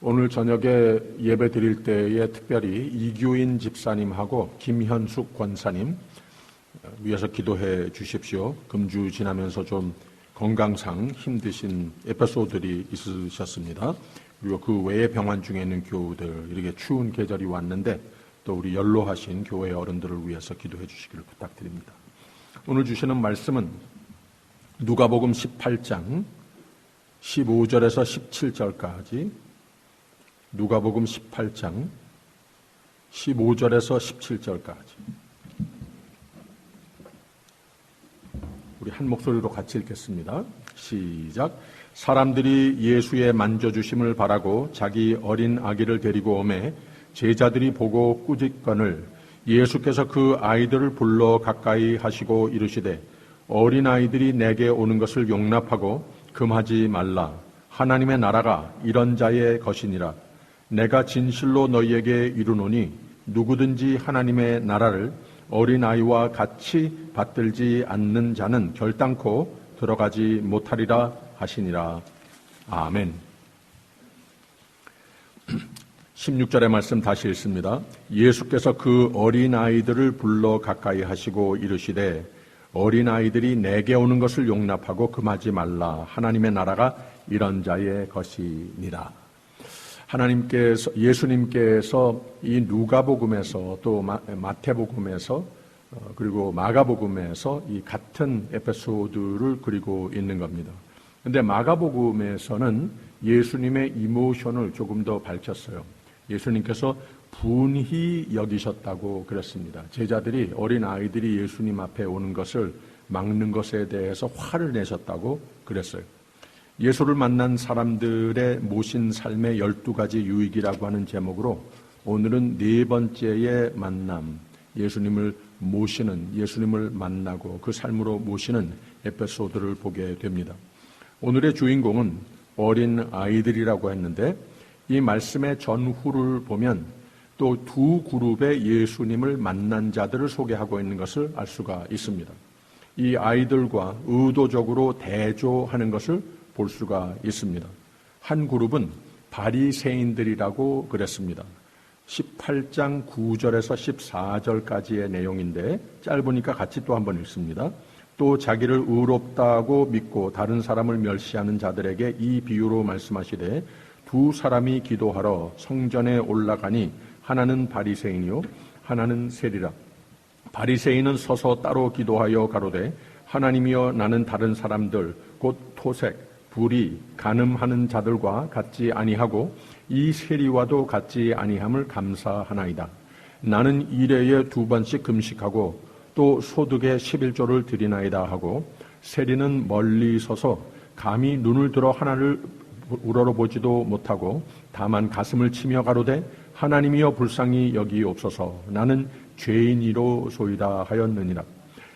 오늘 저녁에 예배 드릴 때에 특별히 이규인 집사님하고 김현숙 권사님 위해서 기도해 주십시오. 금주 지나면서 좀 건강상 힘드신 에피소드들이 있으셨습니다. 그리고 그 외의 병환 중에 있는 교우들, 이렇게 추운 계절이 왔는데 또 우리 연로하신 교회 어른들을 위해서 기도해 주시기를 부탁드립니다. 오늘 주시는 말씀은 누가복음 18장 15절에서 17절까지, 누가복음 18장 15절에서 17절까지. 우리 한 목소리로 같이 읽겠습니다. 시작. 사람들이 예수의 만져주심을 바라고 자기 어린 아기를 데리고 오매 제자들이 보고 꾸짖거늘 예수께서 그 아이들을 불러 가까이 하시고 이르시되 어린 아이들이 내게 오는 것을 용납하고 금하지 말라. 하나님의 나라가 이런 자의 것이니라. 내가 진실로 너희에게 이르노니 누구든지 하나님의 나라를 어린아이와 같이 받들지 않는 자는 결단코 들어가지 못하리라 하시니라. 아멘. 16절의 말씀 다시 읽습니다. 예수께서 그 어린아이들을 불러 가까이 하시고 이르시되 어린아이들이 내게 오는 것을 용납하고 금하지 말라. 하나님의 나라가 이런 자의 것이니라. 예수님께서 이 누가복음에서 또 마태복음에서 그리고 마가복음에서 이 같은 에피소드를 그리고 있는 겁니다. 그런데 마가복음에서는 예수님의 이모션을 조금 더 밝혔어요. 예수님께서 분히 여기셨다고 그랬습니다. 제자들이, 어린 아이들이 예수님 앞에 오는 것을 막는 것에 대해서 화를 내셨다고 그랬어요. 예수를 만난 사람들의 모신 삶의 12가지 유익이라고 하는 제목으로 오늘은 네 번째의 만남, 예수님을 모시는, 예수님을 만나고 그 삶으로 모시는 에피소드를 보게 됩니다. 오늘의 주인공은 어린 아이들이라고 했는데 이 말씀의 전후를 보면 또 두 그룹의 예수님을 만난 자들을 소개하고 있는 것을 알 수가 있습니다. 이 아이들과 의도적으로 대조하는 것을 볼 수가 있습니다. 한 그룹은 바리새인들이라고 그랬습니다. 18장 9절에서 14절까지의 내용인데 짧으니까 같이 또 한번 읽습니다. 또 자기를 의롭다고 믿고 다른 사람을 멸시하는 자들에게 이 비유로 말씀하시되 두 사람이 기도하러 성전에 올라가니 하나는 바리새인이요 하나는 세리라. 바리새인은 서서 따로 기도하여 가로되 하나님이여 나는 다른 사람들 곧 토색, 불의, 간음하는 자들과 같지 아니하고 이 세리와도 같지 아니함을 감사하나이다. 나는 일회에 2번씩 금식하고 또 소득의 11조를 드리나이다 하고 세리는 멀리 서서 감히 눈을 들어 하나를 우러러보지도 못하고 다만 가슴을 치며 가로되 하나님이여 불쌍히 여기옵소서. 나는 죄인이로소이다 하였느니라.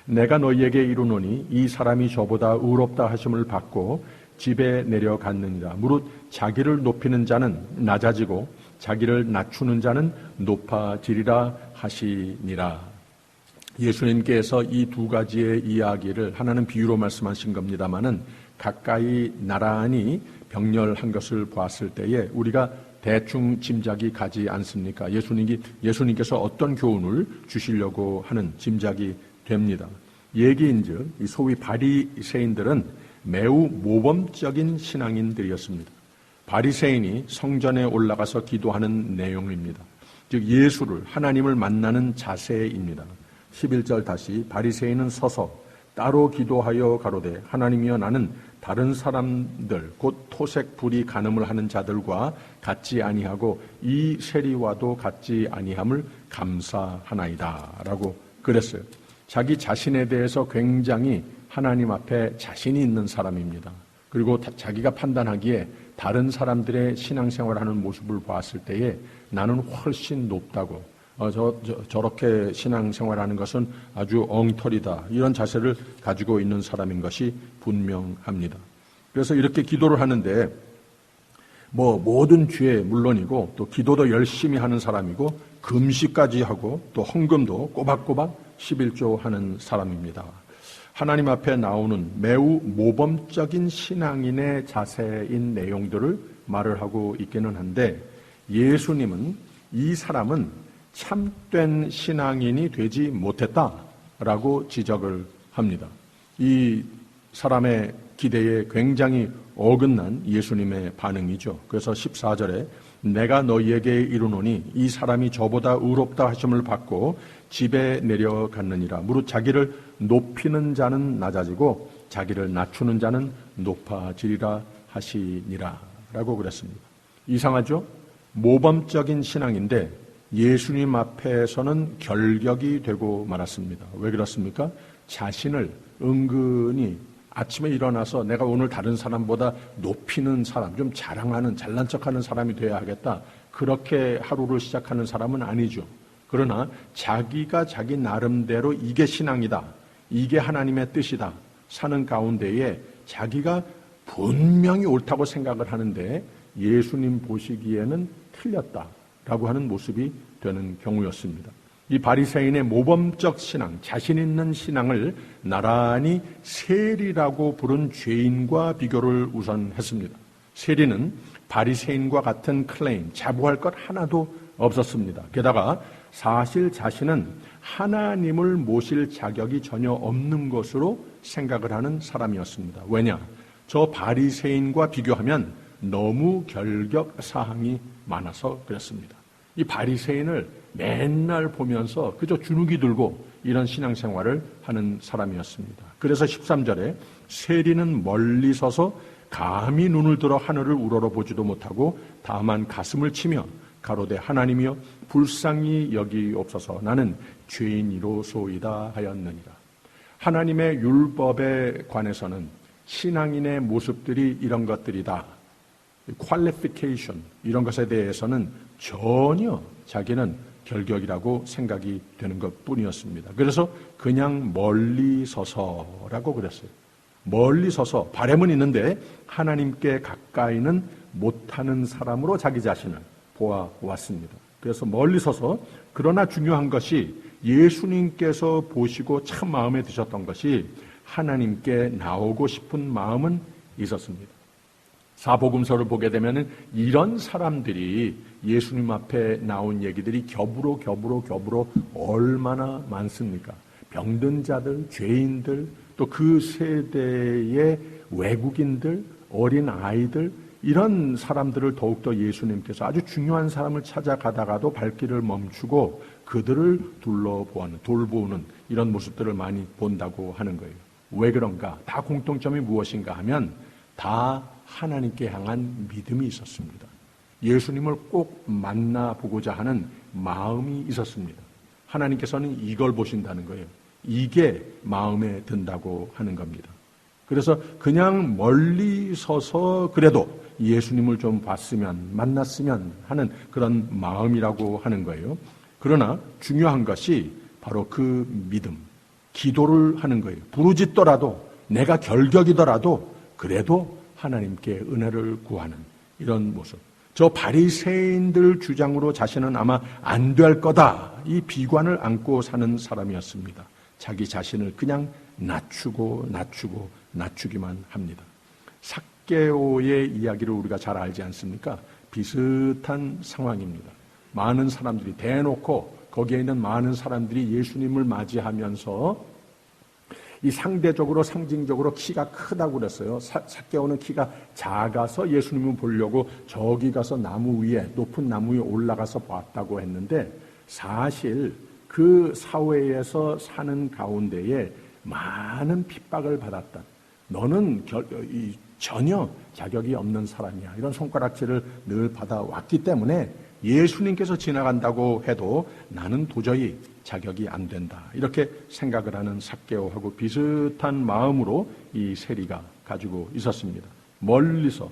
내가 너희에게 이르노니 이 사람이 저보다 의롭다 하심을 받고 집에 내려갔느니라. 무릇 자기를 높이는 자는 낮아지고 자기를 낮추는 자는 높아지리라 하시니라. 예수님께서 이 두 가지의 이야기를 하나는 비유로 말씀하신 겁니다마는 가까이 나란히 병렬한 것을 보았을 때에 우리가 대충 짐작이 가지 않습니까? 예수님께서 어떤 교훈을 주시려고 하는 짐작이 됩니다. 얘기인즉 이 소위 바리새인들은 매우 모범적인 신앙인들이었습니다. 바리새인이 성전에 올라가서 기도하는 내용입니다. 즉 예수를, 하나님을 만나는 자세입니다. 11절 다시 바리새인은 서서 따로 기도하여 가로되 하나님이여 나는 다른 사람들 곧 토색, 불의, 간음을 하는 자들과 같지 아니하고 이 세리와도 같지 아니함을 감사하나이다 라고 그랬어요. 자기 자신에 대해서 굉장히 하나님 앞에 자신이 있는 사람입니다. 그리고 자기가 판단하기에 다른 사람들의 신앙생활하는 모습을 봤을 때에 나는 훨씬 높다고, 저렇게 신앙생활하는 것은 아주 엉터리다, 이런 자세를 가지고 있는 사람인 것이 분명합니다. 그래서 이렇게 기도를 하는데 모든 죄 물론이고 또 기도도 열심히 하는 사람이고 금식까지 하고 또 헌금도 꼬박꼬박 11조 하는 사람입니다. 하나님 앞에 나오는 매우 모범적인 신앙인의 자세인 내용들을 말을 하고 있기는 한데, 예수님은 이 사람은 참된 신앙인이 되지 못했다라고 지적을 합니다. 이 사람의 기대에 굉장히 어긋난 예수님의 반응이죠. 그래서 14절에 내가 너희에게 이르노니 이 사람이 저보다 의롭다 하심을 받고 집에 내려갔느니라. 무릇 자기를 높이는 자는 낮아지고 자기를 낮추는 자는 높아지리라 하시니라 라고 그랬습니다. 이상하죠? 모범적인 신앙인데 예수님 앞에서는 결격이 되고 말았습니다. 왜 그렇습니까? 자신을 은근히 아침에 일어나서 내가 오늘 다른 사람보다 높이는 사람, 좀 자랑하는, 잘난 척하는 사람이 돼야 하겠다. 그렇게 하루를 시작하는 사람은 아니죠. 그러나 자기가 자기 나름대로 이게 신앙이다, 이게 하나님의 뜻이다 사는 가운데에 자기가 분명히 옳다고 생각을 하는데 예수님 보시기에는 틀렸다라고 하는 모습이 되는 경우였습니다. 이 바리새인의 모범적 신앙, 자신 있는 신앙을 나란히 세리라고 부른 죄인과 비교를 우선 했습니다. 세리는 바리새인과 같은 클레임, 자부할 것 하나도 없었습니다. 게다가 사실 자신은 하나님을 모실 자격이 전혀 없는 것으로 생각을 하는 사람이었습니다. 왜냐? 저 바리새인과 비교하면 너무 결격 사항이 많아서 그랬습니다. 이 바리새인을 맨날 보면서 그저 주눅이 들고 이런 신앙생활을 하는 사람이었습니다. 그래서 13절에 세리는 멀리 서서 감히 눈을 들어 하늘을 우러러보지도 못하고 다만 가슴을 치며 가로되 하나님이여 불쌍히 여기옵소서 나는 죄인이로소이다 하였느니라. 하나님의 율법에 관해서는 신앙인의 모습들이 이런 것들이다, 퀄리피케이션 이런 것에 대해서는 전혀 자기는 결격이라고 생각이 되는 것뿐이었습니다. 그래서 그냥 멀리 서서라고 그랬어요. 멀리 서서 바람은 있는데 하나님께 가까이는 못하는 사람으로 자기 자신을 보아왔습니다. 그래서 멀리 서서, 그러나 중요한 것이 예수님께서 보시고 참 마음에 드셨던 것이 하나님께 나오고 싶은 마음은 있었습니다. 사복음서를 보게 되면 이런 사람들이 예수님 앞에 나온 얘기들이 겹으로 얼마나 많습니까? 병든 자들, 죄인들, 또 그 세대의 외국인들, 어린 아이들, 이런 사람들을 더욱더 예수님께서 아주 중요한 사람을 찾아가다가도 발길을 멈추고 그들을 돌보는 이런 모습들을 많이 본다고 하는 거예요. 왜 그런가? 다 공통점이 무엇인가 하면 다 하나님께 향한 믿음이 있었습니다. 예수님을 꼭 만나보고자 하는 마음이 있었습니다. 하나님께서는 이걸 보신다는 거예요. 이게 마음에 든다고 하는 겁니다. 그래서 그냥 멀리 서서 그래도 예수님을 좀 봤으면, 만났으면 하는 그런 마음이라고 하는 거예요. 그러나 중요한 것이 바로 그 믿음, 기도를 하는 거예요. 부르짖더라도, 내가 결격이더라도 그래도 하나님께 은혜를 구하는 이런 모습. 저 바리새인들 주장으로 자신은 아마 안 될 거다, 이 비관을 안고 사는 사람이었습니다. 자기 자신을 그냥 낮추기만 합니다. 삭개오의 이야기를 우리가 잘 알지 않습니까? 비슷한 상황입니다. 많은 사람들이 대놓고 거기에 있는 많은 사람들이 예수님을 맞이하면서 이 상대적으로 상징적으로 키가 크다고 그랬어요. 삭개오는 키가 작아서 예수님을 보려고 저기 가서 나무 위에, 높은 나무 위에 올라가서 봤다고 했는데 사실 그 사회에서 사는 가운데에 많은 핍박을 받았다. 너는 전혀 자격이 없는 사람이야. 이런 손가락질을 늘 받아왔기 때문에 예수님께서 지나간다고 해도 나는 도저히 자격이 안 된다. 이렇게 생각을 하는 삭개오하고 비슷한 마음으로 이 세리가 가지고 있었습니다. 멀리서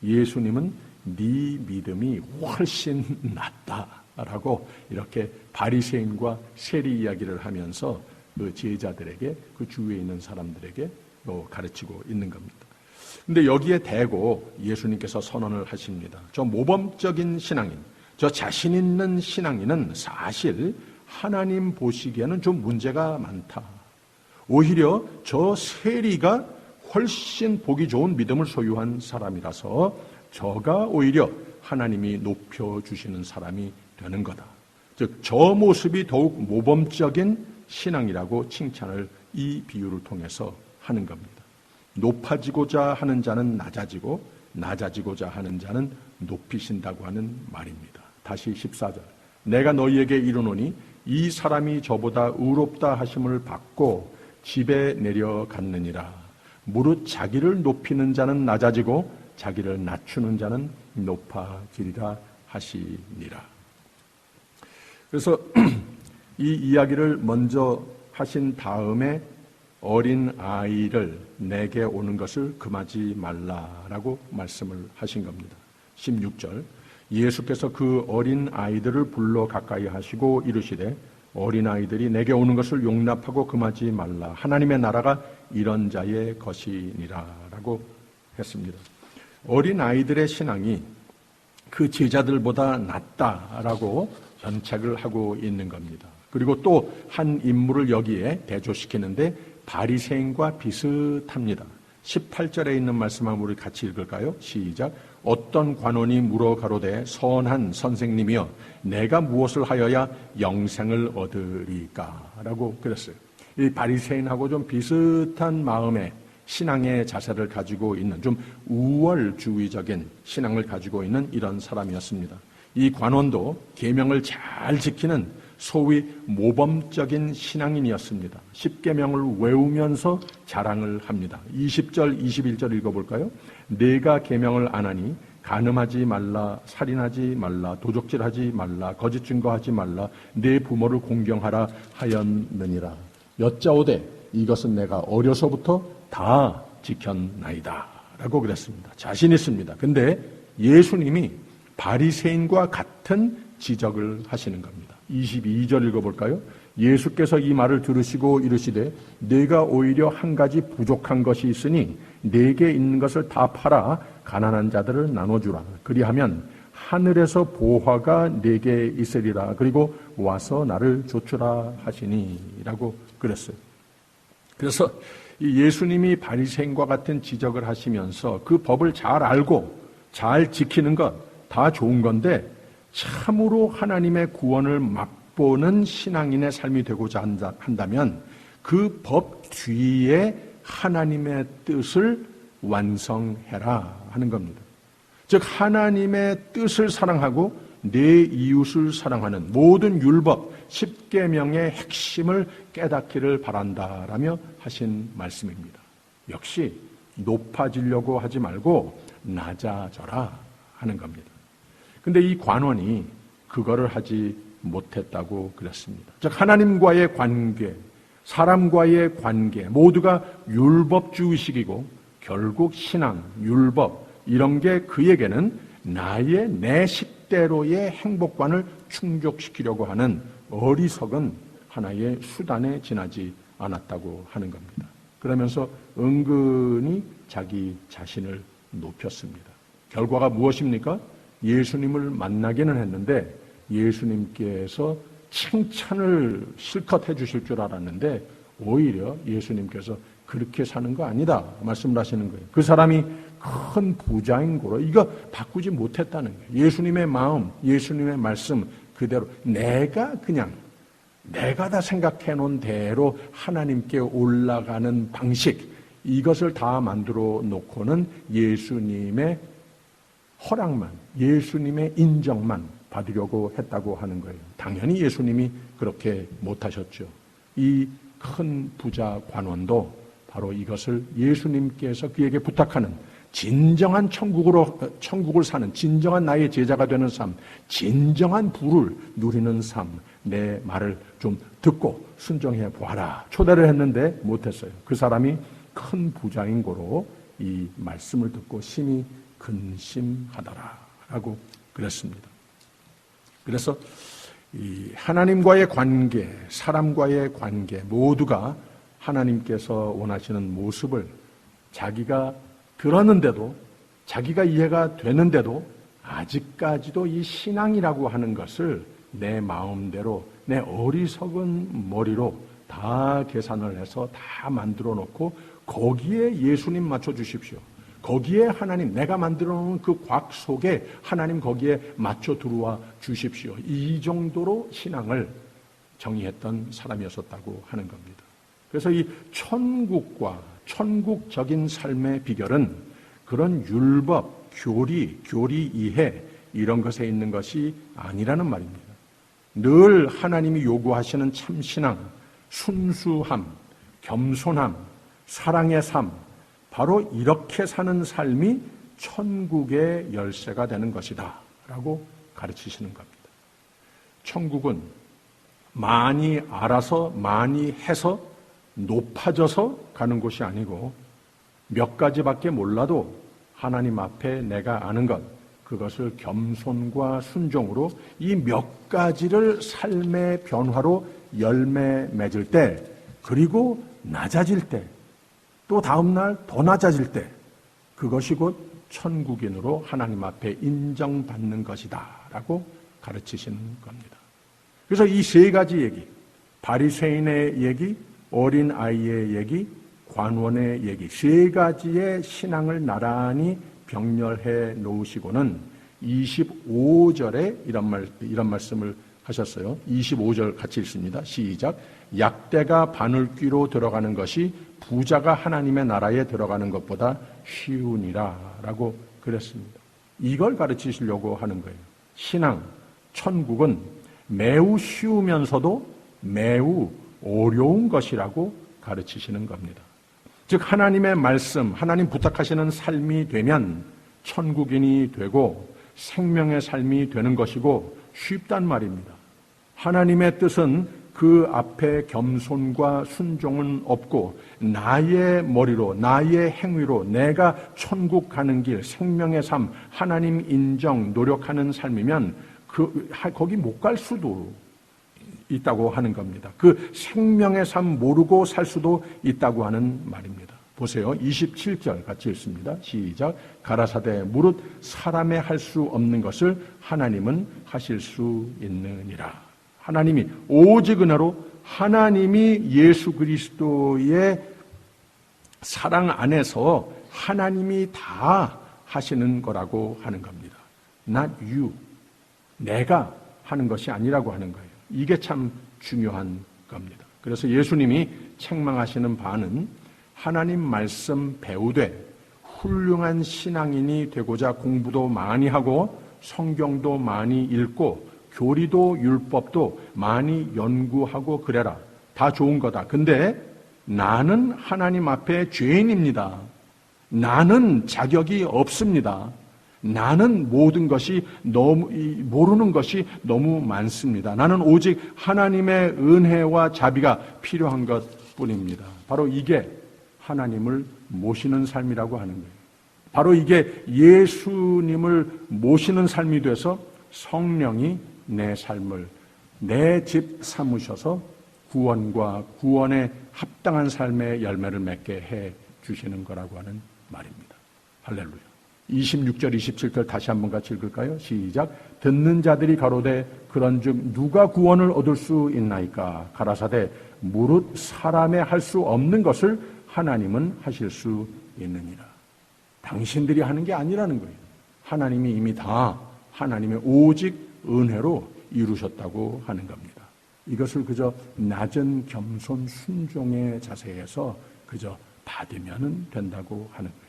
예수님은 네 믿음이 훨씬 낫다라고 이렇게 바리새인과 세리 이야기를 하면서 그 제자들에게, 그 주위에 있는 사람들에게 가르치고 있는 겁니다. 근데 여기에 대고 예수님께서 선언을 하십니다. 저 모범적인 신앙인, 저 자신 있는 신앙인은 사실 하나님 보시기에는 좀 문제가 많다. 오히려 저 세리가 훨씬 보기 좋은 믿음을 소유한 사람이라서 저가 오히려 하나님이 높여주시는 사람이 되는 거다. 즉, 저 모습이 더욱 모범적인 신앙이라고 칭찬을 이 비유를 통해서 하는 겁니다. 높아지고자 하는 자는 낮아지고 낮아지고자 하는 자는 높이신다고 하는 말입니다. 다시 14절. 내가 너희에게 이르노니 이 사람이 저보다 의롭다 하심을 받고 집에 내려갔느니라. 무릇 자기를 높이는 자는 낮아지고 자기를 낮추는 자는 높아지리라 하시니라. 그래서 이 이야기를 먼저 하신 다음에 어린 아이를 내게 오는 것을 금하지 말라라고 말씀을 하신 겁니다. 16절. 예수께서 그 어린 아이들을 불러 가까이 하시고 이르시되 어린 아이들이 내게 오는 것을 용납하고 금하지 말라. 하나님의 나라가 이런 자의 것이니라라고 했습니다. 어린 아이들의 신앙이 그 제자들보다 낫다라고 연착을 하고 있는 겁니다. 그리고 또 한 인물을 여기에 대조시키는데 바리새인과 비슷합니다. 18절에 있는 말씀 한번 우리 같이 읽을까요? 시작. 어떤 관원이 물어 가로되 선한 선생님이여 내가 무엇을 하여야 영생을 얻으리까? 라고 그랬어요. 이 바리새인하고 좀 비슷한 마음의 신앙의 자세를 가지고 있는 좀 우월주의적인 신앙을 가지고 있는 이런 사람이었습니다. 이 관원도 계명을 잘 지키는 소위 모범적인 신앙인이었습니다. 10계명을 외우면서 자랑을 합니다. 20절, 21절 읽어볼까요? 내가 계명을 안 하니 간음하지 말라, 살인하지 말라, 도적질하지 말라, 거짓 증거하지 말라, 내 부모를 공경하라 하였느니라. 여짜오되 이것은 내가 어려서부터 다 지켰나이다 라고 그랬습니다. 자신 있습니다. 근데 예수님이 바리새인과 같은 지적을 하시는 겁니다. 22절 읽어볼까요? 예수께서 이 말을 들으시고 이르시되 내가 오히려 한 가지 부족한 것이 있으니 내게 있는 것을 다 팔아 가난한 자들을 나눠주라. 그리하면 하늘에서 보화가 내게 있으리라. 그리고 와서 나를 조추라 하시니 라고 그랬어요. 그래서 예수님이 바리새인과 같은 지적을 하시면서 그 법을 잘 알고 잘 지키는 것 다 좋은 건데 참으로 하나님의 구원을 맛보는 신앙인의 삶이 되고자 한다면 그 법 뒤에 하나님의 뜻을 완성해라 하는 겁니다. 즉 하나님의 뜻을 사랑하고 내 이웃을 사랑하는 모든 율법 10계명의 핵심을 깨닫기를 바란다라며 하신 말씀입니다. 역시 높아지려고 하지 말고 낮아져라 하는 겁니다. 근데 이 관원이 그거를 하지 못했다고 그랬습니다. 즉 하나님과의 관계, 사람과의 관계 모두가 율법주의식이고 결국 신앙, 율법 이런 게 그에게는 내 식대로의 행복관을 충족시키려고 하는 어리석은 하나의 수단에 지나지 않았다고 하는 겁니다. 그러면서 은근히 자기 자신을 높였습니다. 결과가 무엇입니까? 예수님을 만나기는 했는데 예수님께서 칭찬을 실컷 해주실 줄 알았는데 오히려 예수님께서 그렇게 사는 거 아니다 말씀을 하시는 거예요. 그 사람이 큰 부자인 거로 이거 바꾸지 못했다는 거예요. 예수님의 마음, 예수님의 말씀 그대로 내가 다 생각해 놓은 대로 하나님께 올라가는 방식 이것을 다 만들어 놓고는 예수님의 허락만, 예수님의 인정만 받으려고 했다고 하는 거예요. 당연히 예수님이 그렇게 못하셨죠. 이 큰 부자 관원도 바로 이것을 예수님께서 그에게 부탁하는 진정한 천국을 사는 진정한 나의 제자가 되는 삶, 진정한 부를 누리는 삶, 내 말을 좀 듣고 순종해 보아라. 초대를 했는데 못했어요. 그 사람이 큰 부자인 고로 이 말씀을 듣고 심히 근심하더라라고 그랬습니다. 그래서 이 하나님과의 관계, 사람과의 관계 모두가 하나님께서 원하시는 모습을 자기가 들었는데도 자기가 이해가 되는데도 아직까지도 이 신앙이라고 하는 것을 내 마음대로 내 어리석은 머리로 다 다 계산을 해서 다 만들어 놓고 거기에 예수님 맞춰 주십시오. 거기에 하나님, 내가 만들어 놓은 그 곽 속에 하나님 거기에 맞춰 들어와 주십시오. 이 정도로 신앙을 정의했던 사람이었었다고 하는 겁니다. 그래서 이 천국과 천국적인 삶의 비결은 그런 율법, 교리 이해 이런 것에 있는 것이 아니라는 말입니다. 늘 하나님이 요구하시는 참신앙, 순수함, 겸손함, 사랑의 삶, 바로 이렇게 사는 삶이 천국의 열쇠가 되는 것이다 라고 가르치시는 겁니다. 천국은 많이 알아서 많이 해서 높아져서 가는 곳이 아니고 몇 가지밖에 몰라도 하나님 앞에 내가 아는 것, 그것을 겸손과 순종으로 이 몇 가지를 삶의 변화로 열매 맺을 때, 그리고 낮아질 때, 또 다음날 더 낮아질 때, 그것이 곧 천국인으로 하나님 앞에 인정받는 것이다 라고 가르치시는 겁니다. 그래서 이 세 가지 얘기, 바리새인의 얘기, 어린아이의 얘기, 관원의 얘기, 세 가지의 신앙을 나란히 병렬해 놓으시고는 25절에 이런 말씀을 하셨어요. 25절 같이 읽습니다. 시작. 약대가 바늘귀로 들어가는 것이 부자가 하나님의 나라에 들어가는 것보다 쉬우니라 라고 그랬습니다. 이걸 가르치시려고 하는 거예요. 신앙, 천국은 매우 쉬우면서도 매우 어려운 것이라고 가르치시는 겁니다. 즉 하나님의 말씀, 하나님 부탁하시는 삶이 되면 천국인이 되고 생명의 삶이 되는 것이고 쉽단 말입니다. 하나님의 뜻은 그 앞에 겸손과 순종은 없고 나의 머리로, 나의 행위로 내가 천국 가는 길, 생명의 삶, 하나님 인정, 노력하는 삶이면 거기 못 갈 수도 있다고 하는 겁니다. 그 생명의 삶 모르고 살 수도 있다고 하는 말입니다. 보세요. 27절 같이 읽습니다. 시작. 가라사대 무릇 사람의 할 수 없는 것을 하나님은 하실 수 있느니라. 하나님이 오직 은혜로 하나님이 예수 그리스도의 사랑 안에서 하나님이 다 하시는 거라고 하는 겁니다. Not you. 내가 하는 것이 아니라고 하는 거예요. 이게 참 중요한 겁니다. 그래서 예수님이 책망하시는 바는 하나님 말씀 배우되 훌륭한 신앙인이 되고자 공부도 많이 하고 성경도 많이 읽고 교리도 율법도 많이 연구하고 그래라. 다 좋은 거다. 근데 나는 하나님 앞에 죄인입니다. 나는 자격이 없습니다. 나는 모든 것이 모르는 것이 너무 많습니다. 나는 오직 하나님의 은혜와 자비가 필요한 것 뿐입니다. 바로 이게 하나님을 모시는 삶이라고 하는 거예요. 바로 이게 예수님을 모시는 삶이 돼서 성령이 내 삶을 내 집 삼으셔서 구원과 구원에 합당한 삶의 열매를 맺게 해 주시는 거라고 하는 말입니다. 할렐루야. 26절, 27절 다시 한번 같이 읽을까요? 시작. 듣는 자들이 가로되 그런즉 누가 구원을 얻을 수 있나이까? 가라사대 무릇 사람의 할 수 없는 것을 하나님은 하실 수 있느니라. 당신들이 하는 게 아니라는 거예요. 하나님이 이미 다 하나님의 오직 은혜로 이루셨다고 하는 겁니다. 이것을 그저 낮은 겸손 순종의 자세에서 그저 받으면 된다고 하는 거예요.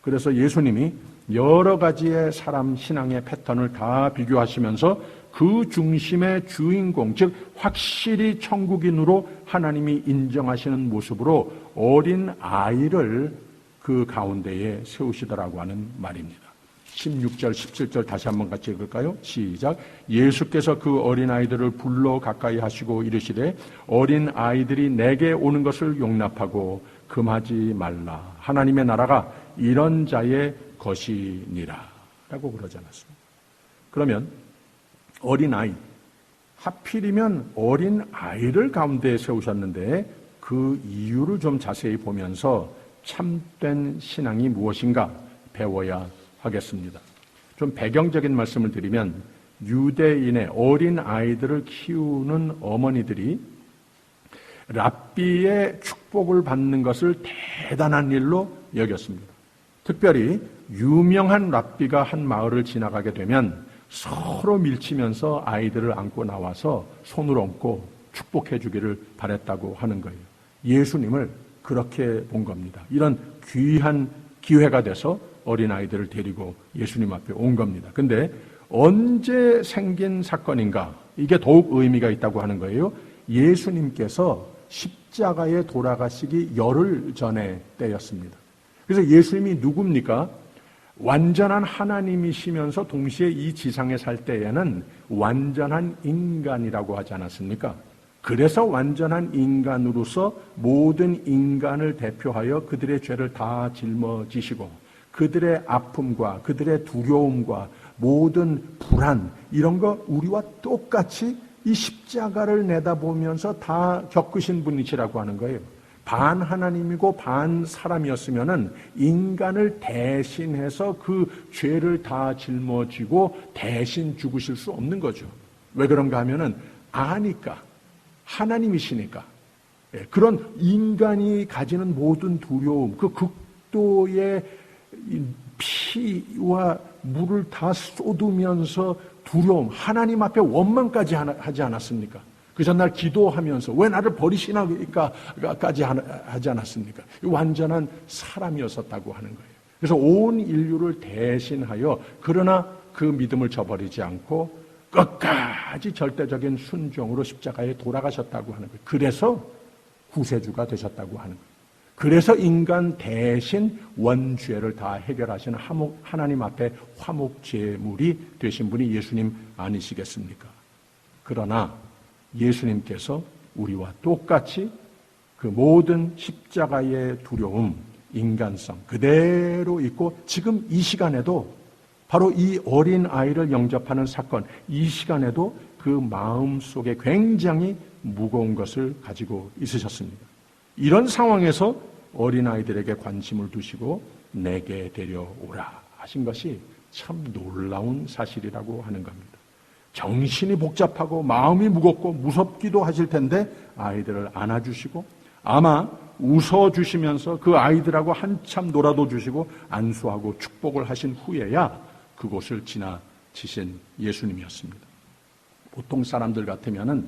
그래서 예수님이 여러 가지의 사람 신앙의 패턴을 다 비교하시면서 그 중심의 주인공, 즉 확실히 천국인으로 하나님이 인정하시는 모습으로 어린 아이를 그 가운데에 세우시더라고 하는 말입니다. 16절, 17절 다시 한번 같이 읽을까요? 시작. 예수께서 그 어린아이들을 불러 가까이 하시고 이르시되 어린아이들이 내게 오는 것을 용납하고 금하지 말라. 하나님의 나라가 이런 자의 것이니라 라고 그러지 않았습니다. 그러면 어린아이, 하필이면 어린아이를 가운데에 세우셨는데 그 이유를 좀 자세히 보면서 참된 신앙이 무엇인가 배워야 하겠습니다. 좀 배경적인 말씀을 드리면 유대인의 어린아이들을 키우는 어머니들이 랍비의 축복을 받는 것을 대단한 일로 여겼습니다. 특별히 유명한 랍비가 한 마을을 지나가게 되면 서로 밀치면서 아이들을 안고 나와서 손을 얹고 축복해 주기를 바랬다고 하는 거예요. 예수님을 그렇게 본 겁니다. 이런 귀한 기회가 돼서 어린아이들을 데리고 예수님 앞에 온 겁니다. 근데 언제 생긴 사건인가? 이게 더욱 의미가 있다고 하는 거예요. 예수님께서 십자가에 돌아가시기 열흘 전의 때였습니다. 그래서 예수님이 누굽니까? 완전한 하나님이시면서 동시에 이 지상에 살 때에는 완전한 인간이라고 하지 않았습니까? 그래서 완전한 인간으로서 모든 인간을 대표하여 그들의 죄를 다 짊어지시고 그들의 아픔과 그들의 두려움과 모든 불안 이런 거 우리와 똑같이 이 십자가를 내다보면서 다 겪으신 분이시라고 하는 거예요. 반 하나님이고 반 사람이었으면은 인간을 대신해서 그 죄를 다 짊어지고 대신 죽으실 수 없는 거죠. 왜 그런가 하면은 아니까 하나님이시니까. 그런 인간이 가지는 모든 두려움, 그 극도의 피와 물을 다 쏟으면서 두려움, 하나님 앞에 원망까지 하지 않았습니까? 그 전날 기도하면서 왜 나를 버리시나까지 하지 않았습니까? 완전한 사람이었었다고 하는 거예요. 그래서 온 인류를 대신하여 그러나 그 믿음을 저버리지 않고 끝까지 절대적인 순종으로 십자가에 돌아가셨다고 하는 거예요. 그래서 구세주가 되셨다고 하는 거예요. 그래서 인간 대신 원죄를 다 해결하시는 하나님 앞에 화목제물이 되신 분이 예수님 아니시겠습니까? 그러나 예수님께서 우리와 똑같이 그 모든 십자가의 두려움, 인간성 그대로 있고 지금 이 시간에도 바로 이 어린 아이를 영접하는 사건, 이 시간에도 그 마음 속에 굉장히 무거운 것을 가지고 있으셨습니다. 이런 상황에서 어린아이들에게 관심을 두시고 내게 데려오라 하신 것이 참 놀라운 사실이라고 하는 겁니다. 정신이 복잡하고 마음이 무겁고 무섭기도 하실 텐데 아이들을 안아주시고 아마 웃어주시면서 그 아이들하고 한참 놀아도 주시고 안수하고 축복을 하신 후에야 그곳을 지나치신 예수님이었습니다. 보통 사람들 같으면은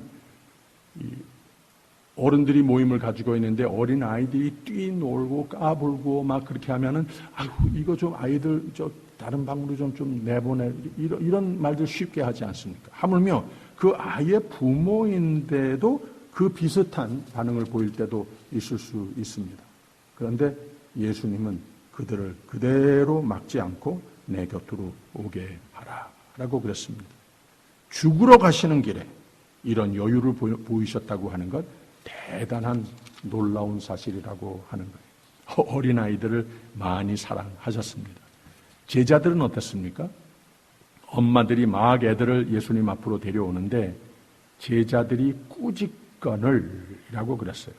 어른들이 모임을 가지고 있는데 어린 아이들이 뛰놀고 까불고 막 그렇게 하면은 아이고 이거 좀 아이들 저 다른 방으로 좀 내보내 이런 말들 쉽게 하지 않습니까? 하물며 그 아이의 부모인데도 그 비슷한 반응을 보일 때도 있을 수 있습니다. 그런데 예수님은 그들을 그대로 막지 않고 내 곁으로 오게 하라라고 그랬습니다. 죽으러 가시는 길에 이런 여유를 보이셨다고 하는 것 대단한 놀라운 사실이라고 하는 거예요. 어린아이들을 많이 사랑하셨습니다. 제자들은 어땠습니까? 엄마들이 막 애들을 예수님 앞으로 데려오는데 제자들이 꾸짖거늘이라고 그랬어요.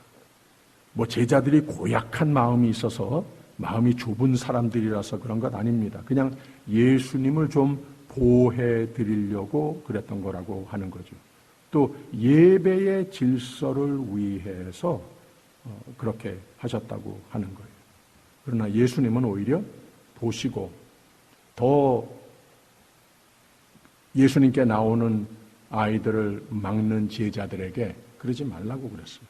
뭐 제자들이 고약한 마음이 있어서 마음이 좁은 사람들이라서 그런 것 아닙니다. 그냥 예수님을 좀 보호해 드리려고 그랬던 거라고 하는 거죠. 또 예배의 질서를 위해서 그렇게 하셨다고 하는 거예요. 그러나 예수님은 오히려 보시고 더 예수님께 나오는 아이들을 막는 제자들에게 그러지 말라고 그랬어요.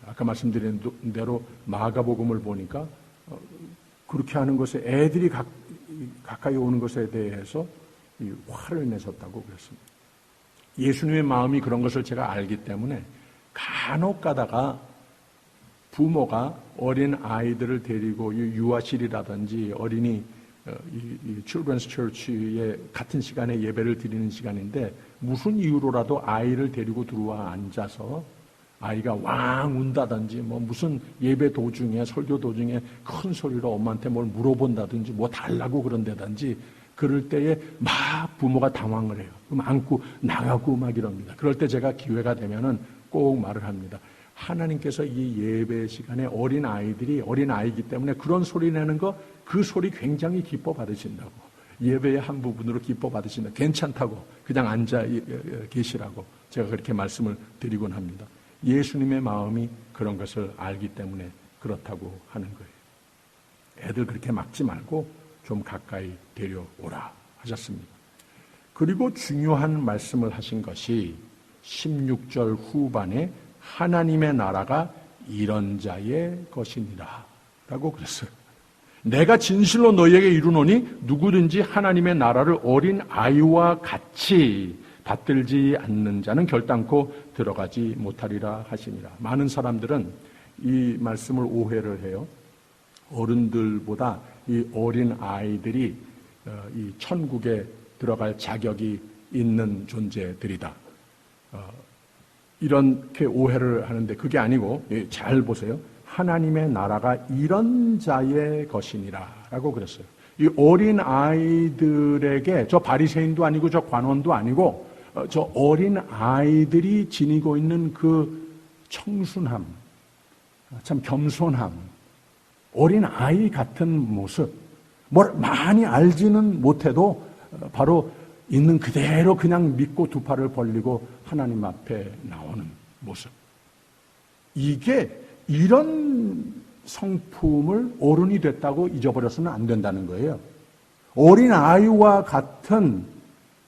아까 말씀드린 대로 마가복음을 보니까 그렇게 하는 것에 애들이 가까이 오는 것에 대해서 화를 내셨다고 그랬습니다. 예수님의 마음이 그런 것을 제가 알기 때문에 간혹 가다가 부모가 어린 아이들을 데리고 유아실이라든지 어린이 Children's Church에 같은 시간에 예배를 드리는 시간인데 무슨 이유로라도 아이를 데리고 들어와 앉아서 아이가 왕 운다든지 뭐 무슨 예배 도중에 설교 도중에 큰 소리로 엄마한테 뭘 물어본다든지 뭐 달라고 그런다든지 그럴 때에 막 부모가 당황을 해요. 그럼 안고 나가고 막 이럽니다. 그럴 때 제가 기회가 되면은 꼭 말을 합니다. 하나님께서 이 예배 시간에 어린 아이들이 어린 아이기 때문에 그런 소리 내는 거 그 소리 굉장히 기뻐 받으신다고. 예배의 한 부분으로 기뻐 받으신다. 괜찮다고 그냥 앉아 계시라고 제가 그렇게 말씀을 드리곤 합니다. 예수님의 마음이 그런 것을 알기 때문에 그렇다고 하는 거예요. 애들 그렇게 막지 말고 좀 가까이 데려오라 하셨습니다. 그리고 중요한 말씀을 하신 것이 16절 후반에 하나님의 나라가 이런 자의 것이니라 라고 그랬어요. 내가 진실로 너희에게 이르노니 누구든지 하나님의 나라를 어린 아이와 같이 받들지 않는 자는 결단코 들어가지 못하리라 하시니라. 많은 사람들은 이 말씀을 오해를 해요. 어른들보다 이 어린 아이들이 이 천국에 들어갈 자격이 있는 존재들이다. 이렇게 오해를 하는데 그게 아니고 잘 보세요. 하나님의 나라가 이런 자의 것이니라 라고 그랬어요. 이 어린 아이들에게 저 바리새인도 아니고 저 관원도 아니고 저 어린 아이들이 지니고 있는 그 청순함, 참 겸손함, 어린 아이 같은 모습, 뭘 많이 알지는 못해도 바로 있는 그대로 그냥 믿고 두 팔을 벌리고 하나님 앞에 나오는 모습. 이런 성품을 어른이 됐다고 잊어버려서는 안 된다는 거예요. 어린 아이와 같은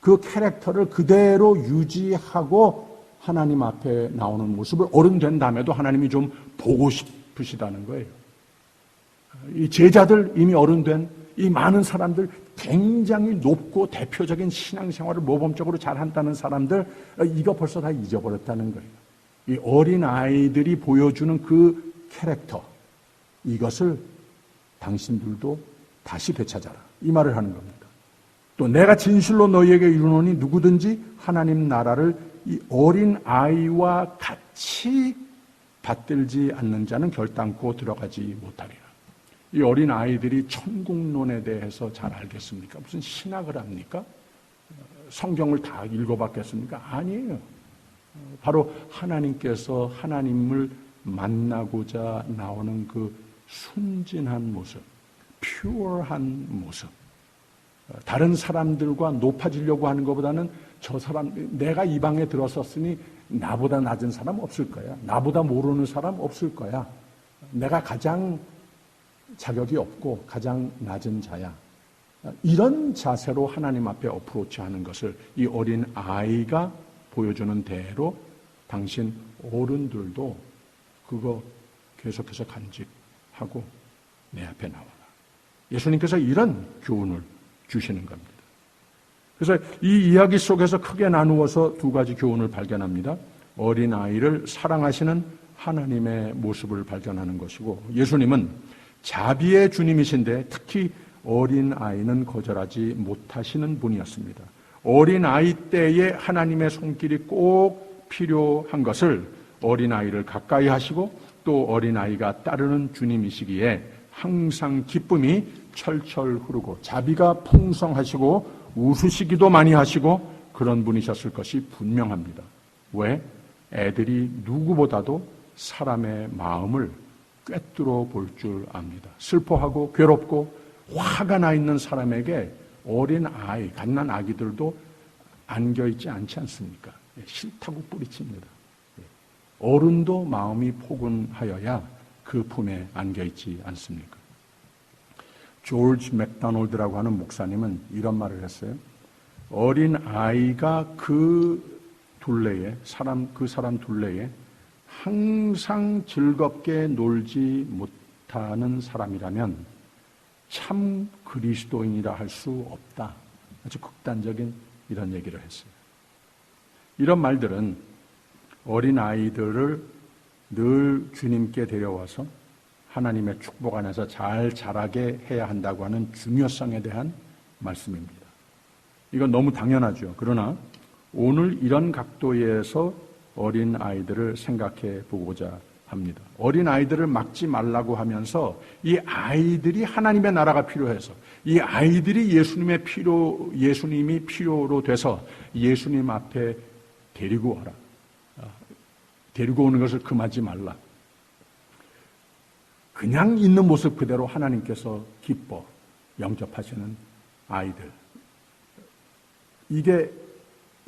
그 캐릭터를 그대로 유지하고 하나님 앞에 나오는 모습을 어른 된 다음에도 하나님이 좀 보고 싶으시다는 거예요. 이 제자들 이미 어른 된 이 많은 사람들 굉장히 높고 대표적인 신앙생활을 모범적으로 잘한다는 사람들 이거 벌써 다 잊어버렸다는 거예요. 이 어린 아이들이 보여주는 그 캐릭터 이것을 당신들도 다시 되찾아라 이 말을 하는 겁니다. 또 내가 진실로 너희에게 이르노니 누구든지 하나님 나라를 이 어린 아이와 같이 받들지 않는 자는 결단코 들어가지 못하리라. 이 어린 아이들이 천국론에 대해서 잘 알겠습니까? 무슨 신학을 합니까? 성경을 다 읽어봤겠습니까? 아니에요. 바로 하나님께서 하나님을 만나고자 나오는 그 순진한 모습, 퓨어한 모습. 다른 사람들과 높아지려고 하는 것보다는 저 사람, 내가 이 방에 들어섰으니 나보다 낮은 사람 없을 거야. 나보다 모르는 사람 없을 거야. 내가 가장 자격이 없고 가장 낮은 자야. 이런 자세로 하나님 앞에 어프로치하는 것을 이 어린 아이가 보여주는 대로 당신 어른들도 그거 계속해서 간직하고 내 앞에 나와라. 예수님께서 이런 교훈을 주시는 겁니다. 그래서 이 이야기 속에서 크게 나누어서 두 가지 교훈을 발견합니다. 어린 아이를 사랑하시는 하나님의 모습을 발견하는 것이고, 예수님은 자비의 주님이신데 특히 어린 아이는 거절하지 못하시는 분이었습니다. 어린 아이 때에 하나님의 손길이 꼭 필요한 것을 어린 아이를 가까이 하시고 또 어린 아이가 따르는 주님이시기에 항상 기쁨이 철철 흐르고 자비가 풍성하시고 웃으시기도 많이 하시고 그런 분이셨을 것이 분명합니다. 왜? 애들이 누구보다도 사람의 마음을 꿰뚫어 볼 줄 압니다. 슬퍼하고 괴롭고 화가 나 있는 사람에게 어린 아이, 갓난 아기들도 안겨있지 않지 않습니까? 싫다고 뿌리칩니다. 어른도 마음이 포근하여야 그 품에 안겨있지 않습니까? 조지 맥도널드라고 하는 목사님은 이런 말을 했어요. 어린 아이가 그 사람 둘레에 항상 즐겁게 놀지 못하는 사람이라면 참 그리스도인이라 할 수 없다. 아주 극단적인 이런 얘기를 했어요. 이런 말들은 어린 아이들을 늘 주님께 데려와서 하나님의 축복 안에서 잘 자라게 해야 한다고 하는 중요성에 대한 말씀입니다. 이건 너무 당연하죠. 그러나 오늘 이런 각도에서 어린 아이들을 생각해 보고자 합니다. 어린 아이들을 막지 말라고 하면서 이 아이들이 하나님의 나라가 필요해서 이 아이들이 예수님이 필요로 돼서 예수님 앞에 데리고 와라. 데리고 오는 것을 금하지 말라. 그냥 있는 모습 그대로 하나님께서 기뻐 영접하시는 아이들. 이게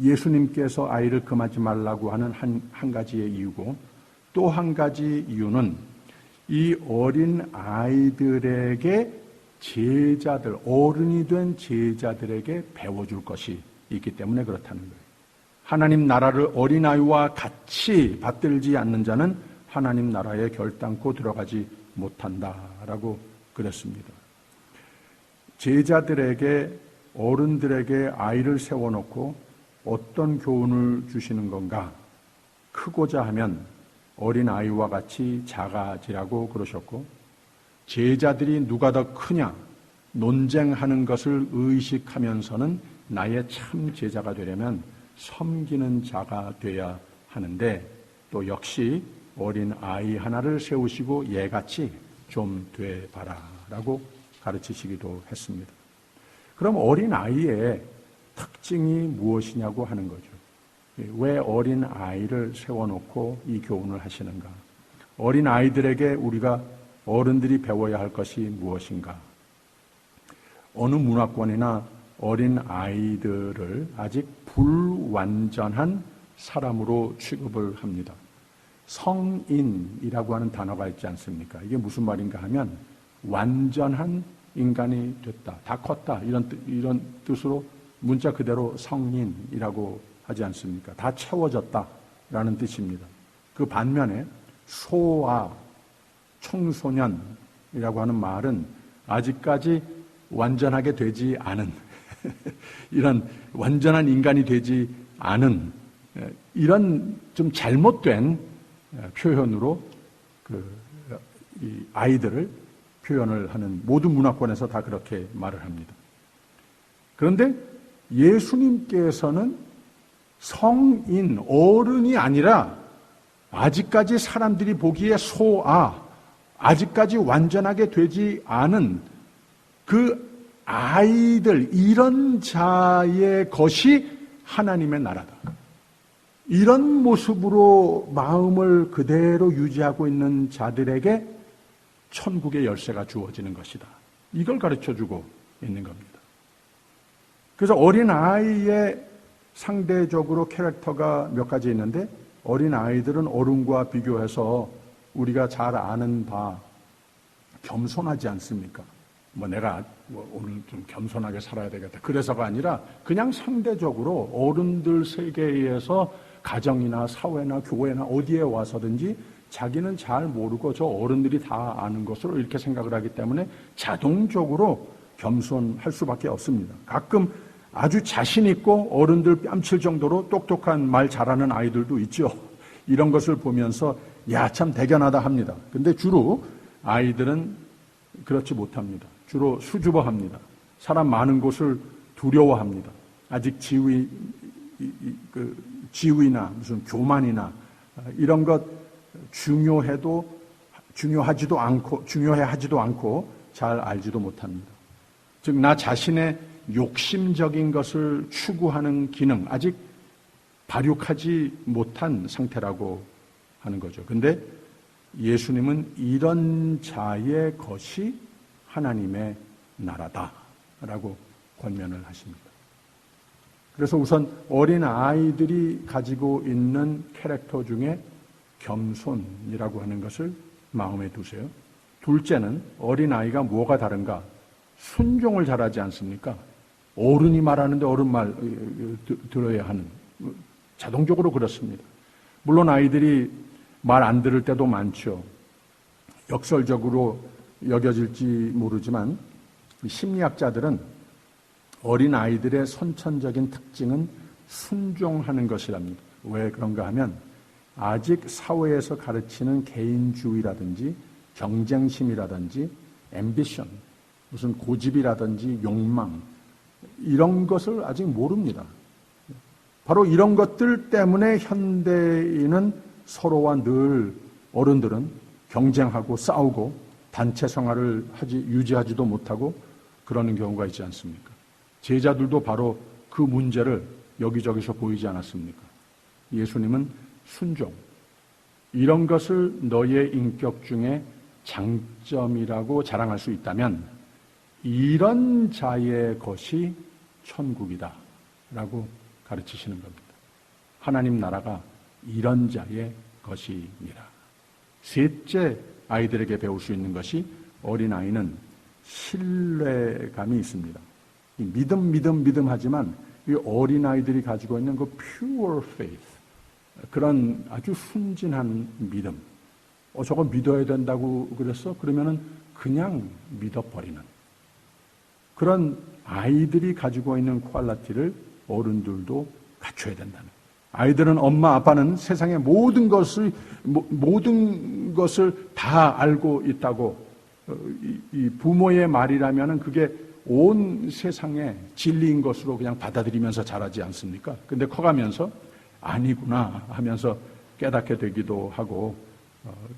예수님께서 아이를 금하지 말라고 하는 한 가지의 이유고 또 한 가지 이유는 이 어린 아이들에게 제자들, 어른이 된 제자들에게 배워줄 것이 있기 때문에 그렇다는 거예요. 하나님 나라를 어린아이와 같이 받들지 않는 자는 하나님 나라에 결단코 들어가지 못한다라고 그랬습니다. 제자들에게, 어른들에게 아이를 세워놓고 어떤 교훈을 주시는 건가? 크고자 하면 어린아이와 같이 작아지라고 그러셨고, 제자들이 누가 더 크냐 논쟁하는 것을 의식하면서는 나의 참 제자가 되려면 섬기는 자가 돼야 하는데, 또 역시 어린 아이 하나를 세우시고 얘같이 좀 돼봐라 라고 가르치시기도 했습니다. 그럼 어린 아이의 특징이 무엇이냐고 하는 거죠. 왜 어린 아이를 세워놓고 이 교훈을 하시는가? 어린 아이들에게 우리가 어른들이 배워야 할 것이 무엇인가? 어느 문화권이나 어린 아이들을 아직 불완전한 사람으로 취급을 합니다. 성인이라고 하는 단어가 있지 않습니까? 이게 무슨 말인가 하면 완전한 인간이 됐다, 다 컸다, 이런 뜻으로 문자 그대로 성인이라고 하지 않습니까? 다 채워졌다라는 뜻입니다. 그 반면에 소아, 청소년이라고 하는 말은 아직까지 완전하게 되지 않은 이런 완전한 인간이 되지 않은 이런 좀 잘못된 표현으로 이 아이들을 표현을 하는 모든 문화권에서 다 그렇게 말을 합니다. 그런데 예수님께서는 성인, 어른이 아니라 아직까지 사람들이 보기에 소아, 아직까지 완전하게 되지 않은 그 아이들, 이런 자의 것이 하나님의 나라다. 이런 모습으로 마음을 그대로 유지하고 있는 자들에게 천국의 열쇠가 주어지는 것이다. 이걸 가르쳐주고 있는 겁니다. 그래서 어린아이의 상대적으로 캐릭터가 몇 가지 있는데, 어린아이들은 어른과 비교해서 우리가 잘 아는 바 겸손하지 않습니까? 내가 오늘 좀 겸손하게 살아야 되겠다. 그래서가 아니라 그냥 상대적으로 어른들 세계에서 가정이나 사회나 교회나 어디에 와서든지 자기는 잘 모르고 저 어른들이 다 아는 것으로 이렇게 생각을 하기 때문에 자동적으로 겸손할 수밖에 없습니다. 가끔 아주 자신 있고 어른들 뺨칠 정도로 똑똑한 말 잘하는 아이들도 있죠. 이런 것을 보면서 야, 참 대견하다 합니다. 근데 주로 아이들은 그렇지 못합니다. 주로 수줍어합니다. 사람 많은 곳을 두려워합니다. 아직 지위나 무슨 교만이나 이런 것 중요하지도 않고 잘 알지도 못합니다. 즉, 나 자신의 욕심적인 것을 추구하는 기능, 아직 발육하지 못한 상태라고 하는 거죠. 근데 예수님은 이런 자의 것이 하나님의 나라다라고 권면을 하십니다. 그래서 우선 어린 아이들이 가지고 있는 캐릭터 중에 겸손이라고 하는 것을 마음에 두세요. 둘째는 어린 아이가 뭐가 다른가? 순종을 잘하지 않습니까? 어른이 말하는데 어른 말 들어야 하는, 자동적으로 그렇습니다. 물론 아이들이 말 안 들을 때도 많죠. 역설적으로 여겨질지 모르지만 심리학자들은 어린 아이들의 선천적인 특징은 순종하는 것이랍니다. 왜 그런가 하면 아직 사회에서 가르치는 개인주의라든지 경쟁심이라든지 앰비션, 무슨 고집이라든지 욕망, 이런 것을 아직 모릅니다. 바로 이런 것들 때문에 현대인은 서로와 늘 어른들은 경쟁하고 싸우고 단체 생활을 유지하지도 못하고 그러는 경우가 있지 않습니까? 제자들도 바로 그 문제를 여기저기서 보이지 않았습니까? 예수님은 순종, 이런 것을 너의 인격 중에 장점이라고 자랑할 수 있다면 이런 자의 것이 천국이다 라고 가르치시는 겁니다. 하나님 나라가 이런 자의 것이니라. 셋째 아이들에게 배울 수 있는 것이 어린아이는 신뢰감이 있습니다. 믿음 하지만 이 어린아이들이 가지고 있는 그 pure faith, 그런 아주 순진한 믿음. 저거 믿어야 된다고 그랬어? 그러면은 그냥 믿어버리는 그런 아이들이 가지고 있는 퀄리티를 어른들도 갖춰야 된다는. 아이들은 엄마 아빠는 세상의 모든 것을 다 알고 있다고, 이 부모의 말이라면은 그게 온 세상의 진리인 것으로 그냥 받아들이면서 자라지 않습니까? 근데 커가면서 아니구나 하면서 깨닫게 되기도 하고,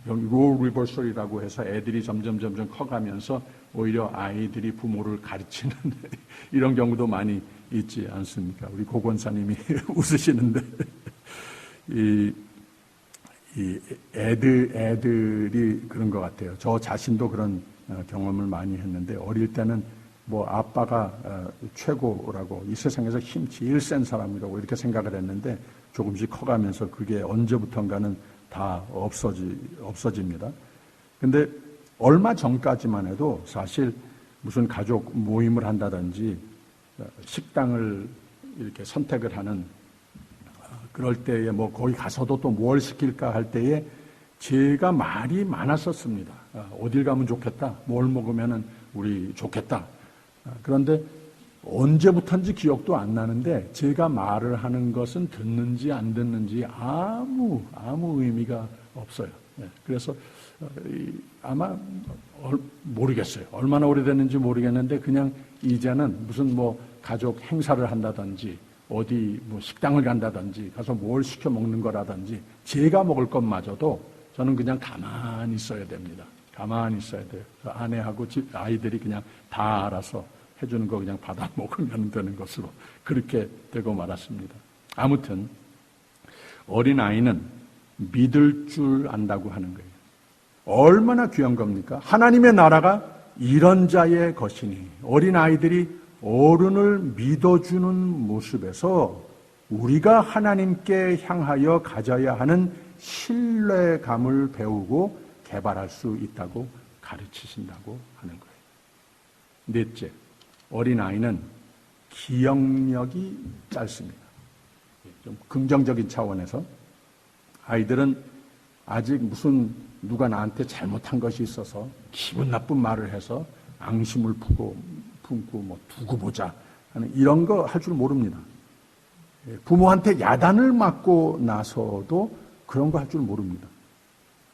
롤 리버설이라고 해서 애들이 점점 커가면서 오히려 아이들이 부모를 가르치는 이런 경우도 많이 있지 않습니까? 우리 고 권사님이 웃으시는데 이 애들이 그런 것 같아요. 저 자신도 그런 경험을 많이 했는데, 어릴 때는 뭐 아빠가 최고라고, 이 세상에서 힘 제일 센 사람이라고 이렇게 생각을 했는데, 조금씩 커가면서 그게 언제부턴가는 다 없어집니다. 근데 얼마 전까지만 해도 사실 무슨 가족 모임을 한다든지 식당을 이렇게 선택을 하는, 그럴 때에 뭐 거기 가서도 또 뭘 시킬까 할 때에 제가 말이 많았었습니다. 어딜 가면 좋겠다, 뭘 먹으면은 우리 좋겠다. 그런데 언제부터인지 기억도 안 나는데 제가 말을 하는 것은 듣는지 안 듣는지 아무 의미가 없어요. 그래서 아마 모르겠어요. 얼마나 오래됐는지 모르겠는데 그냥 이제는 무슨 뭐 가족 행사를 한다든지 어디 뭐 식당을 간다든지 가서 뭘 시켜 먹는 거라든지 제가 먹을 것마저도 저는 그냥 가만히 있어야 됩니다. 가만히 있어야 돼요. 아내하고 아이들이 그냥 다 알아서 해주는 거 그냥 받아 먹으면 되는 것으로 그렇게 되고 말았습니다. 아무튼 어린아이는 믿을 줄 안다고 하는 거예요. 얼마나 귀한 겁니까? 하나님의 나라가 이런 자의 것이니, 어린아이들이 어른을 믿어주는 모습에서 우리가 하나님께 향하여 가져야 하는 신뢰감을 배우고 개발할 수 있다고 가르치신다고 하는 거예요. 넷째, 어린아이는 기억력이 짧습니다. 좀 긍정적인 차원에서 아이들은 아직 무슨 누가 나한테 잘못한 것이 있어서 기분 나쁜 말을 해서 앙심을 품고 뭐 두고 보자 하는 이런 거 할 줄 모릅니다. 부모한테 야단을 맞고 나서도 그런 거 할 줄 모릅니다.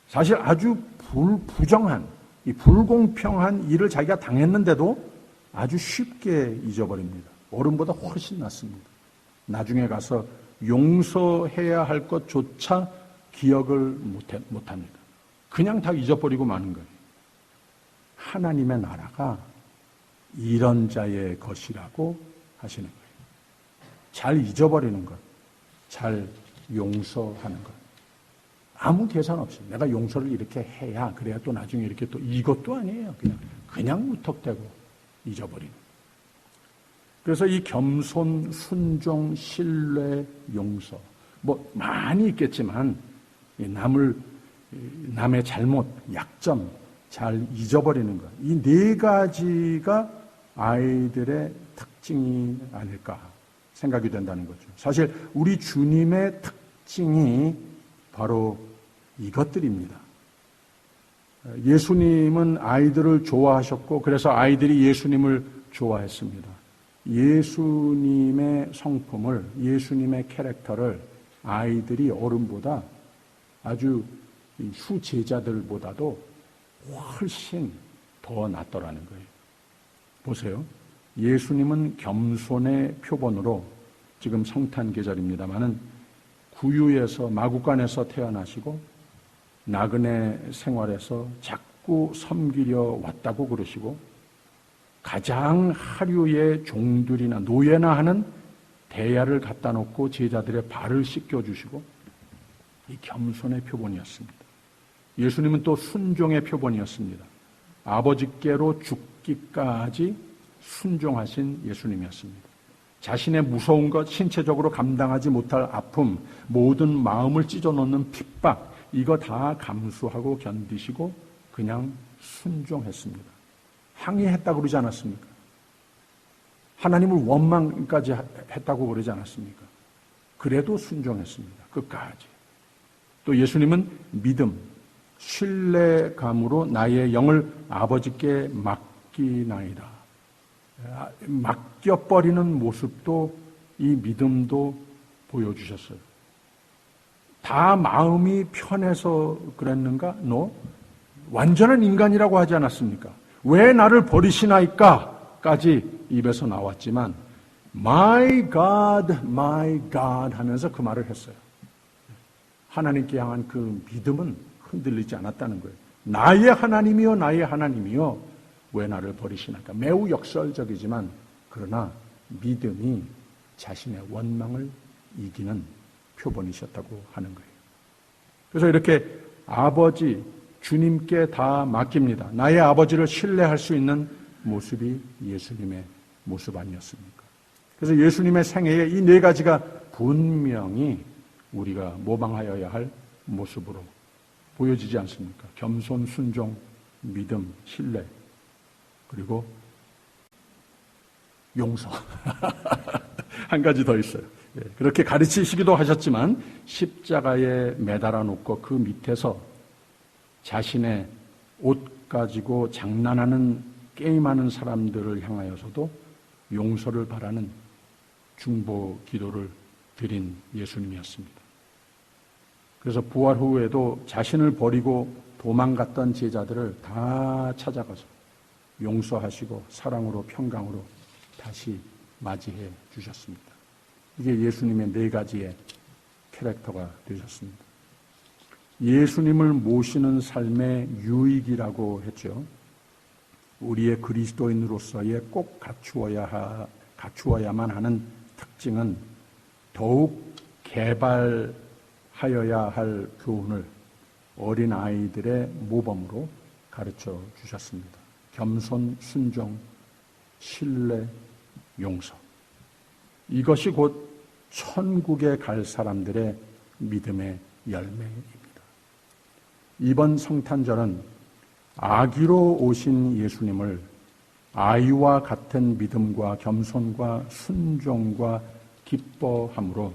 사실 아주 부정한, 이 불공평한 일을 자기가 당했는데도 아주 쉽게 잊어버립니다. 어른보다 훨씬 낫습니다. 나중에 가서 용서해야 할 것조차 기억을 못합니다. 그냥 다 잊어버리고 마는 거예요. 하나님의 나라가 이런 자의 것이라고 하시는 거예요. 잘 잊어버리는 것, 잘 용서하는 것. 아무 계산 없이 내가 용서를 이렇게 해야 그래야 또 나중에 이렇게 또 이것도 아니에요. 그냥 무턱대고 잊어버리는. 그래서 이 겸손, 순종, 신뢰, 용서 뭐 많이 있겠지만 남의 잘못, 약점 잘 잊어버리는 것. 이 네 가지가 아이들의 특징이 아닐까 생각이 된다는 거죠. 사실 우리 주님의 특징이 바로 이것들입니다. 예수님은 아이들을 좋아하셨고 그래서 아이들이 예수님을 좋아했습니다. 예수님의 성품을, 예수님의 캐릭터를 아이들이 어른보다 아주 수제자들보다도 훨씬 더 낫더라는 거예요. 보세요. 예수님은 겸손의 표본으로 지금 성탄 계절입니다마는 구유에서 마구간에서 태어나시고 나그네 생활에서 자꾸 섬기려 왔다고 그러시고 가장 하류의 종들이나 노예나 하는 대야를 갖다 놓고 제자들의 발을 씻겨주시고 이 겸손의 표본이었습니다. 예수님은 또 순종의 표본이었습니다. 아버지께로 죽기까지 순종하신 예수님이었습니다. 자신의 무서운 것, 신체적으로 감당하지 못할 아픔, 모든 마음을 찢어놓는 핍박, 이거 다 감수하고 견디시고 그냥 순종했습니다. 항의했다고 그러지 않았습니까? 하나님을 원망까지 했다고 그러지 않았습니까? 그래도 순종했습니다. 끝까지. 또 예수님은 믿음, 신뢰감으로 나의 영을 아버지께 맡기나이다. 맡겨버리는 모습도 이 믿음도 보여주셨어요. 다 마음이 편해서 그랬는가? No. 완전한 인간이라고 하지 않았습니까? 왜 나를 버리시나이까? 까지 입에서 나왔지만 My God 하면서 그 말을 했어요. 하나님께 향한 그 믿음은 흔들리지 않았다는 거예요. 나의 하나님이요 나의 하나님이요 왜 나를 버리시나이까? 매우 역설적이지만 그러나 믿음이 자신의 원망을 이기는 표본이셨다고 하는 거예요. 그래서 이렇게 아버지 주님께 다 맡깁니다. 나의 아버지를 신뢰할 수 있는 모습이 예수님의 모습 아니었습니까? 그래서 예수님의 생애에 이 네 가지가 분명히 우리가 모방하여야 할 모습으로 보여지지 않습니까? 겸손, 순종, 믿음, 신뢰, 그리고 용서. 한 가지 더 있어요. 그렇게 가르치시기도 하셨지만 십자가에 매달아 놓고 그 밑에서 자신의 옷 가지고 장난하는 게임하는 사람들을 향하여서도 용서를 바라는 중보 기도를 드린 예수님이었습니다. 그래서 부활 후에도 자신을 버리고 도망갔던 제자들을 다 찾아가서 용서하시고 사랑으로 평강으로 다시 맞이해 주셨습니다. 이게 예수님의 네 가지의 캐릭터가 되셨습니다. 예수님을 모시는 삶의 유익이라고 했죠. 우리의 그리스도인으로서의 꼭 갖추어야만 하는 특징은 더욱 개발하여야 할 교훈을 어린아이들의 모범으로 가르쳐 주셨습니다. 겸손, 순종, 신뢰, 용서. 이것이 곧 천국에 갈 사람들의 믿음의 열매입니다. 이번 성탄절은 아기로 오신 예수님을 아이와 같은 믿음과 겸손과 순종과 기뻐함으로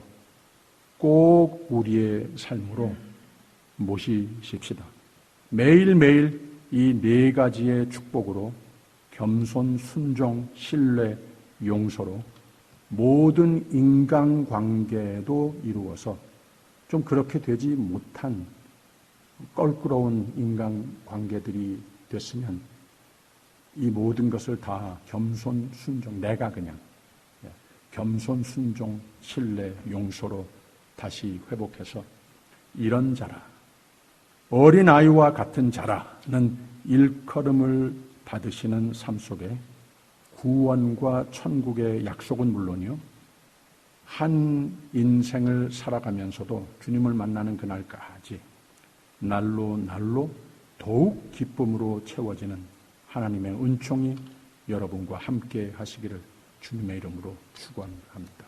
꼭 우리의 삶으로 모시십시다. 매일매일 이 네 가지의 축복으로 겸손, 순종, 신뢰, 용서로 모든 인간관계도 이루어서 좀 그렇게 되지 못한 껄끄러운 인간관계들이 됐으면 이 모든 것을 다 겸손, 순종, 내가 그냥 겸손, 순종, 신뢰, 용서로 다시 회복해서 이런 자라, 어린아이와 같은 자라는 일컬음을 받으시는 삶 속에 구원과 천국의 약속은 물론이요, 한 인생을 살아가면서도 주님을 만나는 그날까지 날로 더욱 기쁨으로 채워지는 하나님의 은총이 여러분과 함께 하시기를 주님의 이름으로 축원합니다.